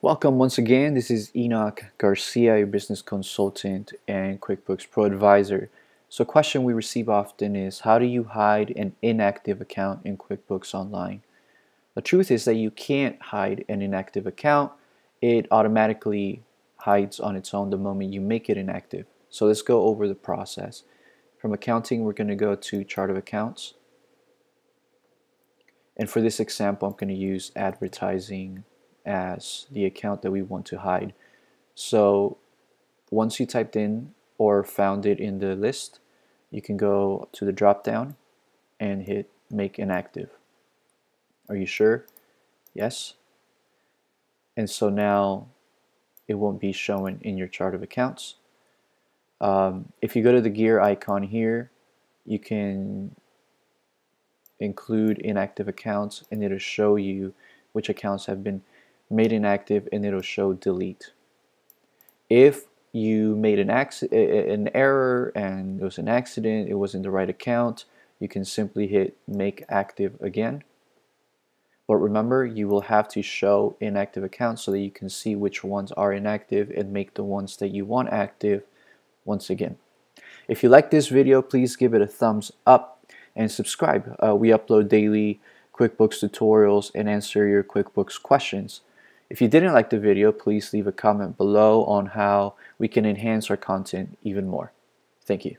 Welcome once again. This is Enoch Garcia, your business consultant and QuickBooks Pro Advisor. So a question we receive often is, how do you hide an inactive account in QuickBooks Online? The truth is that you can't hide an inactive account. It automatically hides on its own the moment you make it inactive. So let's go over the process. From accounting, we're going to go to chart of accounts. And for this example, I'm going to use advertising as the account that we want to hide. So once you typed in or found it in the list, you can go to the drop down and hit make inactive. Are you sure? Yes. And so now it won't be shown in your chart of accounts. If you go to the gear icon here, you can include inactive accounts and it'll show you which accounts have been made inactive, and it'll show delete. If you made an error and it was an accident, it wasn't the right account, you can simply hit make active again. But remember, you will have to show inactive accounts so that you can see which ones are inactive and make the ones that you want active once again. If you like this video, please give it a thumbs up and subscribe. We upload daily QuickBooks tutorials and answer your QuickBooks questions. If you didn't like the video, please leave a comment below on how we can enhance our content even more. Thank you.